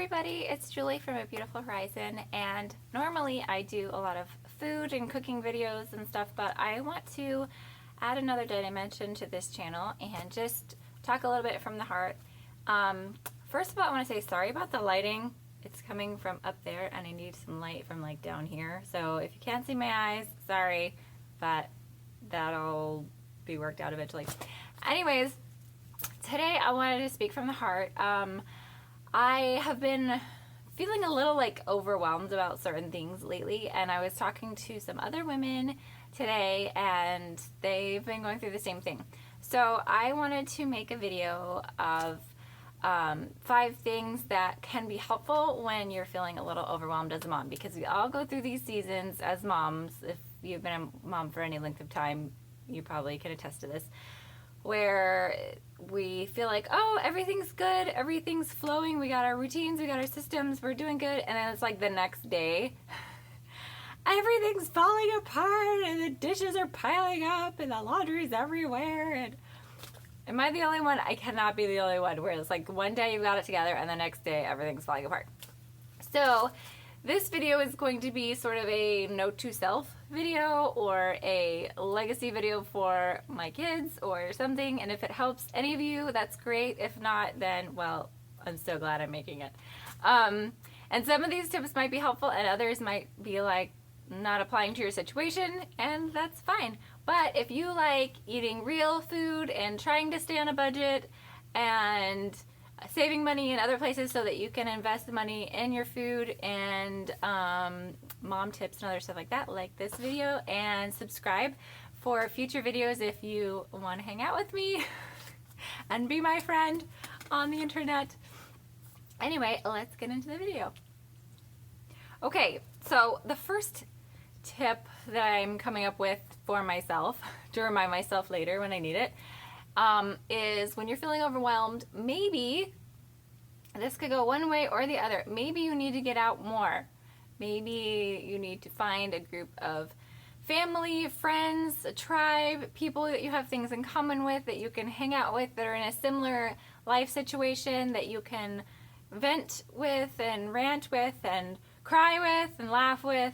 everybody, it's Julie from A Beautiful Horizon, and normally I do a lot of food and cooking videos and stuff, but I want to add another dimension to this channel and just talk a little bit from the heart. First of all, I want to say sorry about the lighting. It's coming from up there and I need some light from like down here, so if you can't see my eyes, sorry, but that'll be worked out eventually. Anyways, today I wanted to speak from the heart. I have been feeling a little like overwhelmed about certain things lately, and I was talking to some other women today and they've been going through the same thing. So I wanted to make a video of 5 things that can be helpful when you're feeling a little overwhelmed as a mom, because we all go through these seasons as moms. If you've been a mom for any length of time, you probably can attest to this, where we feel like, oh, everything's good, everything's flowing, we got our routines, we got our systems, we're doing good, and then it's like the next day, everything's falling apart, and the dishes are piling up, and the laundry's everywhere, and am I the only one? I cannot be the only one, where it's like one day you got it together, and the next day everything's falling apart. So this video is going to be sort of a note to self video or a legacy video for my kids or something, and if it helps any of you, that's great. If not, then, well, I'm so glad I'm making it. And some of these tips might be helpful and others might be like not applying to your situation, and that's fine. But if you like eating real food and trying to stay on a budget and saving money in other places so that you can invest the money in your food and mom tips and other stuff like that, like this video, and subscribe for future videos if you want to hang out with me and be my friend on the internet. Anyway, let's get into the video. Okay, so the first tip that I'm coming up with for myself to remind myself later when I need it, is when you're feeling overwhelmed, maybe this could go one way or the other. Maybe you need to get out more. Maybe you need to find a group of family, friends, a tribe, people that you have things in common with, that you can hang out with, that are in a similar life situation, that you can vent with and rant with and cry with and laugh with.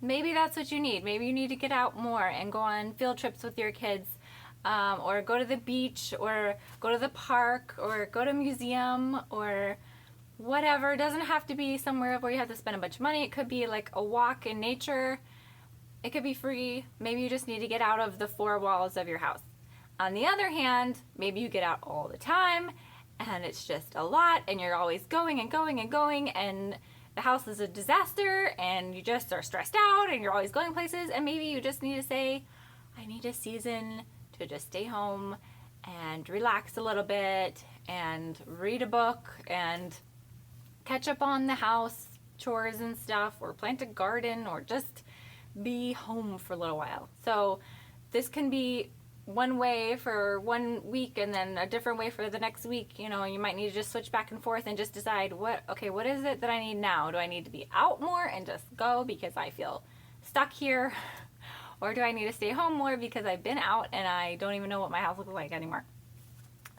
Maybe that's what you need. Maybe you need to get out more and go on field trips with your kids, or go to the beach, or go to the park, or go to a museum, or whatever. It doesn't have to be somewhere where you have to spend a bunch of money. It could be like a walk in nature. It could be free. Maybe you just need to get out of the 4 walls of your house. On the other hand, maybe you get out all the time and it's just a lot and you're always going and going and going, and the house is a disaster and you just are stressed out and you're always going places, and maybe you just need to say, I need a season to just stay home and relax a little bit and read a book and catch up on the house chores and stuff, or plant a garden, or just be home for a little while. So this can be one way for 1 week and then a different way for the next week. You know, you might need to just switch back and forth and just decide what is it that I need now? Do I need to be out more and just go because I feel stuck here? Or do I need to stay home more because I've been out and I don't even know what my house looks like anymore?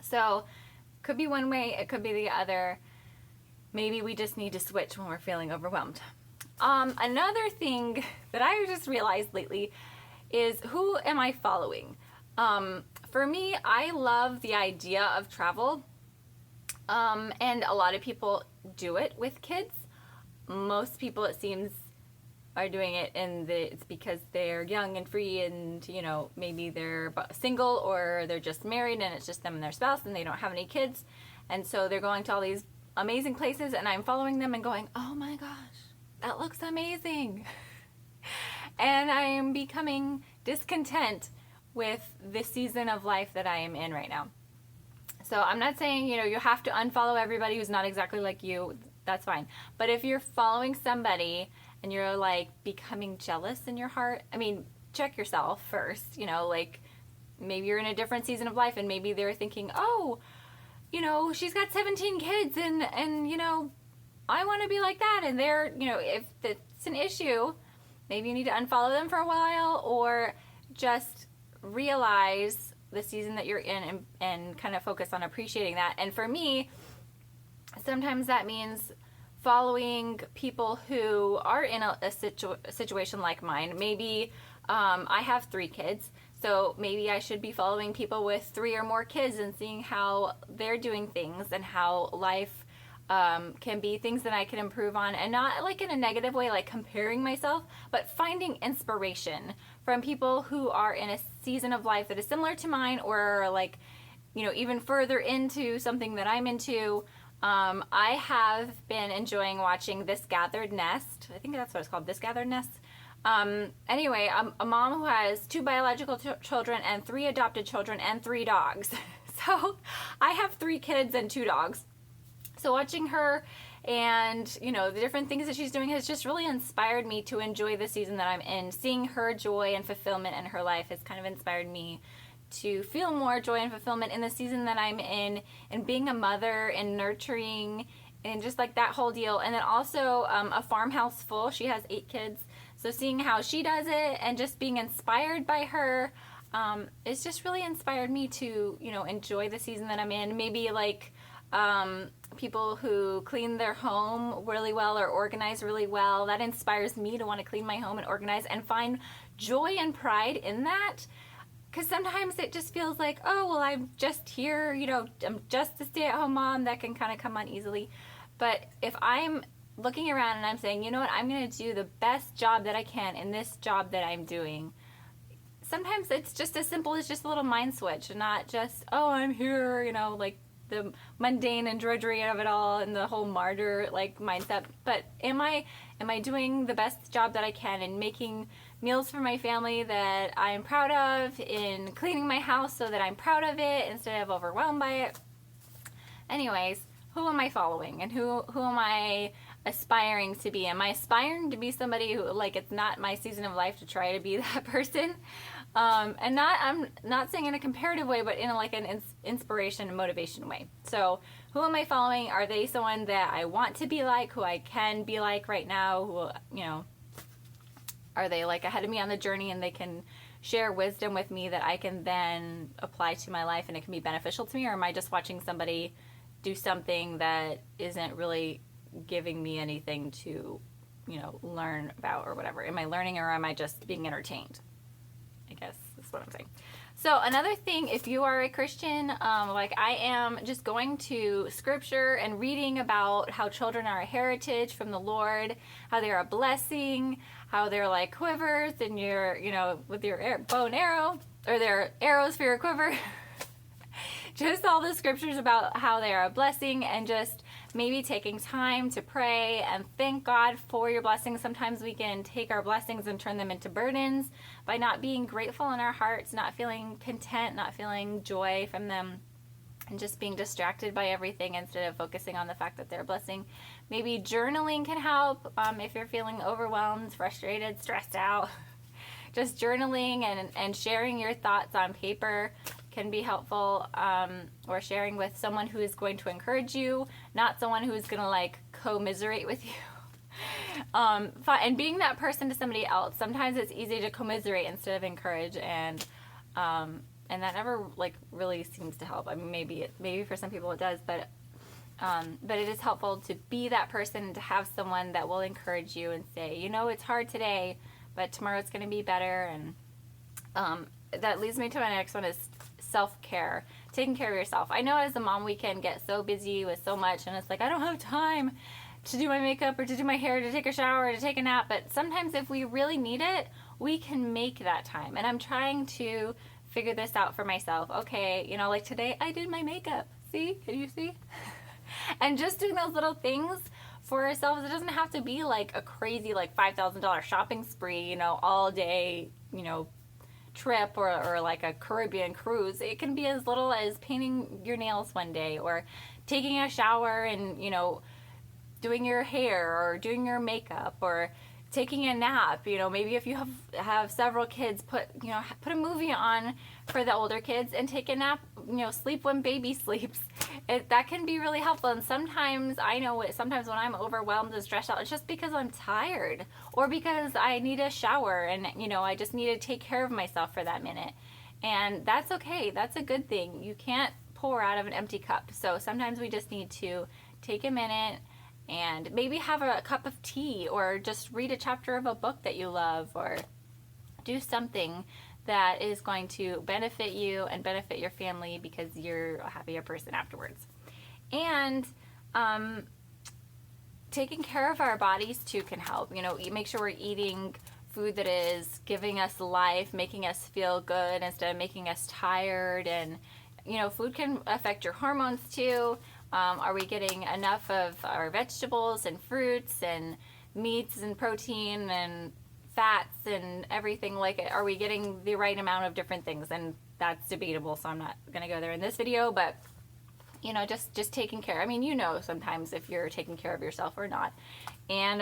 So could be one way, it could be the other. Maybe we just need to switch when we're feeling overwhelmed. Another thing that I just realized lately is, who am I following? For me, I love the idea of travel, and a lot of people do it with kids. Most people, it seems, are doing it it's because they're young and free, and you know, maybe they're single or they're just married and it's just them and their spouse and they don't have any kids, and so they're going to all these amazing places, and I'm following them and going, oh my gosh, that looks amazing. And I am becoming discontent with this season of life that I am in right now. So I'm not saying, you know, you have to unfollow everybody who's not exactly like you. That's fine. But if you're following somebody and you're like becoming jealous in your heart, I mean, check yourself first. You know, like maybe you're in a different season of life and maybe they're thinking, oh, you know, she's got 17 kids and you know, I want to be like that. And they're, you know, if it's an issue, maybe you need to unfollow them for a while, or just realize the season that you're in and kind of focus on appreciating that. And for me, sometimes that means following people who are in a situation like mine. Maybe I have 3 kids, so maybe I should be following people with 3 or more kids and seeing how they're doing things and how life can be things that I can improve on, and not like in a negative way, like comparing myself, but finding inspiration from people who are in a season of life that is similar to mine, or like, you know, even further into something that I'm into. I have been enjoying watching This Gathered Nest. I think that's what it's called, This Gathered Nest. Anyway, I'm a mom who has 2 biological children and 3 adopted children and 3 dogs. So I have 3 kids and 2 dogs. So watching her and, you know, the different things that she's doing has just really inspired me to enjoy the season that I'm in. Seeing her joy and fulfillment in her life has kind of inspired me to feel more joy and fulfillment in the season that I'm in, and being a mother and nurturing and just like that whole deal. And then also a farmhouse full. She has 8 kids. So seeing how she does it and just being inspired by her, it's just really inspired me to, you know, enjoy the season that I'm in. Maybe like people who clean their home really well or organize really well. That inspires me to want to clean my home and organize and find joy and pride in that. Because sometimes it just feels like, oh, well, I'm just here, you know, I'm just a stay-at-home mom. That can kind of come on easily. But if I'm looking around and I'm saying, you know what, I'm going to do the best job that I can in this job that I'm doing, sometimes it's just as simple as just a little mind switch, and not just, oh, I'm here, you know, like the mundane and drudgery of it all and the whole martyr like mindset. But am I doing the best job that I can in making meals for my family that I'm proud of, in cleaning my house so that I'm proud of it instead of overwhelmed by it? Anyways, who am I following, and who am I aspiring to be? Am I aspiring to be somebody who, like, it's not my season of life to try to be that person? And I'm not saying in a comparative way, but in like an inspiration and motivation way. So who am I following? Are they someone that I want to be like, who I can be like right now? Who, you know, are they like ahead of me on the journey and they can share wisdom with me that I can then apply to my life and it can be beneficial to me? Or am I just watching somebody do something that isn't really giving me anything to, you know, learn about or whatever? Am I learning, or am I just being entertained? I guess that's what I'm saying. So another thing, if you are a Christian, like I am, just going to scripture and reading about how children are a heritage from the Lord, how they're a blessing, how they're like quivers and your, you know, with your bow and arrow, or they're arrows for your quiver. Just all the scriptures about how they are a blessing, and just maybe taking time to pray and thank God for your blessings. Sometimes we can take our blessings and turn them into burdens by not being grateful in our hearts, not feeling content, not feeling joy from them, and just being distracted by everything instead of focusing on the fact that they're a blessing. Maybe journaling can help if you're feeling overwhelmed, frustrated, stressed out. Just journaling and sharing your thoughts on paper can be helpful, or sharing with someone who is going to encourage you, not someone who is going to like commiserate with you. And being that person to somebody else. Sometimes it's easy to commiserate instead of encourage, and that never like really seems to help. I mean, maybe for some people it does, but it is helpful to be that person and to have someone that will encourage you and say, you know, it's hard today, but tomorrow it's going to be better. And that leads me to my next one, is self-care, taking care of yourself. I know as a mom we can get so busy with so much, and it's like, I don't have time to do my makeup or to do my hair, to take a shower, or to take a nap. But sometimes if we really need it, we can make that time. And I'm trying to figure this out for myself. Okay, you know, like today I did my makeup. See? Can you see? And just doing those little things for ourselves. It doesn't have to be like a crazy like $5,000 shopping spree, you know, all day, you know, trip, or like a Caribbean cruise. It can be as little as painting your nails one day, or taking a shower and, you know, doing your hair, or doing your makeup, or taking a nap. You know, maybe if you have several kids, put a movie on for the older kids and take a nap, you know, sleep when baby sleeps. That can be really helpful. And sometimes I know sometimes when I'm overwhelmed and stressed out, it's just because I'm tired, or because I need a shower and, you know, I just need to take care of myself for that minute. And that's okay. That's a good thing. You can't pour out of an empty cup. So sometimes we just need to take a minute and maybe have a cup of tea, or just read a chapter of a book that you love, or do something that is going to benefit you and benefit your family, because you're a happier person afterwards. And taking care of our bodies too can help. You know, make sure we're eating food that is giving us life, making us feel good instead of making us tired. And you know, food can affect your hormones too. Are we getting enough of our vegetables and fruits and meats and protein and fats and everything like it? Are we getting the right amount of different things? And that's debatable, so I'm not going to go there in this video, but you know, just taking care. I mean, you know, sometimes if you're taking care of yourself or not. And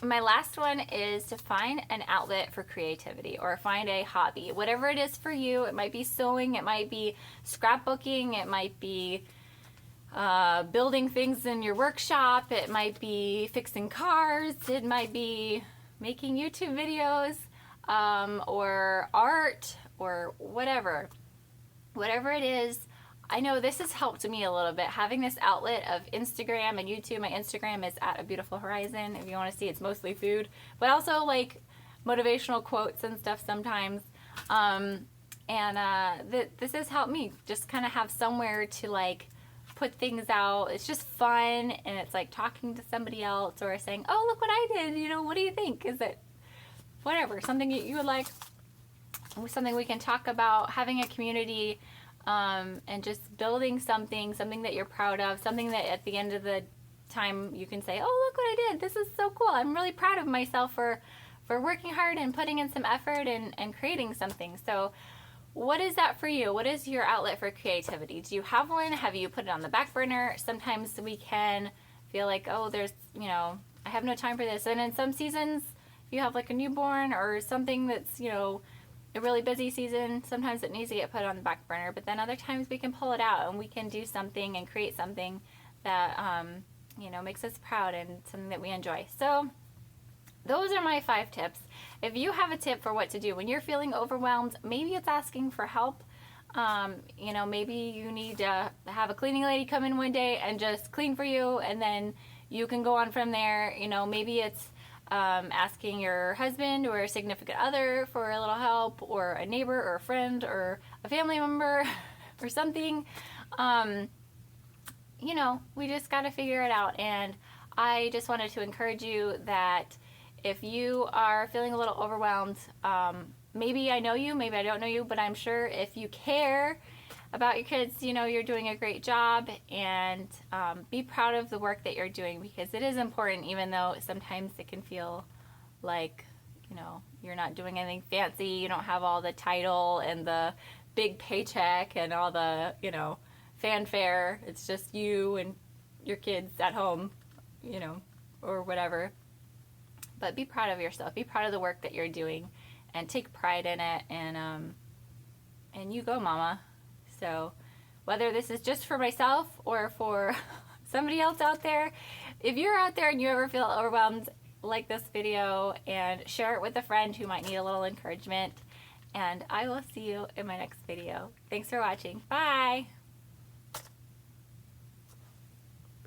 my last one is to find an outlet for creativity, or find a hobby, whatever it is for you. It might be sewing, it might be scrapbooking, it might be building things in your workshop, it might be fixing cars, it might be making YouTube videos, or art, or whatever it is. I know this has helped me a little bit, having this outlet of Instagram and YouTube. My Instagram is at A Beautiful Horizon. If you want to see, it's mostly food, but also like motivational quotes and stuff sometimes. This has helped me just kind of have somewhere to like put things out. It's just fun, and it's like talking to somebody else, or saying, oh, look what I did, you know, what do you think? Is it whatever, something you would like, something we can talk about, having a community, and just building something that you're proud of, something that at the end of the time you can say, oh, look what I did, this is so cool, I'm really proud of myself for working hard and putting in some effort and creating something. So what is that for you? What is your outlet for creativity? Do you have one? Have you put it on the back burner? Sometimes we can feel like, oh, there's, you know, I have no time for this. And in some seasons, if you have like a newborn or something that's, you know, a really busy season, sometimes it needs to get put on the back burner. But then other times we can pull it out, and we can do something and create something that, you know, makes us proud and something that we enjoy. So those are my 5 tips. If you have a tip for what to do when you're feeling overwhelmed, maybe it's asking for help. You know, maybe you need to have a cleaning lady come in one day and just clean for you, and then you can go on from there. You know, maybe it's asking your husband or a significant other for a little help, or a neighbor or a friend or a family member or something. You know, we just got to figure it out. And I just wanted to encourage you that if you are feeling a little overwhelmed, maybe I know you, maybe I don't know you, but I'm sure if you care about your kids, you know, you're doing a great job. And be proud of the work that you're doing, because it is important, even though sometimes it can feel like, you know, you're not doing anything fancy, you don't have all the title and the big paycheck and all the, you know, fanfare. It's just you and your kids at home, you know, or whatever. But be proud of yourself. Be proud of the work that you're doing, and take pride in it. And you go, mama. So whether this is just for myself or for somebody else out there, if you're out there and you ever feel overwhelmed, like this video and share it with a friend who might need a little encouragement. And I will see you in my next video. Thanks for watching. Bye.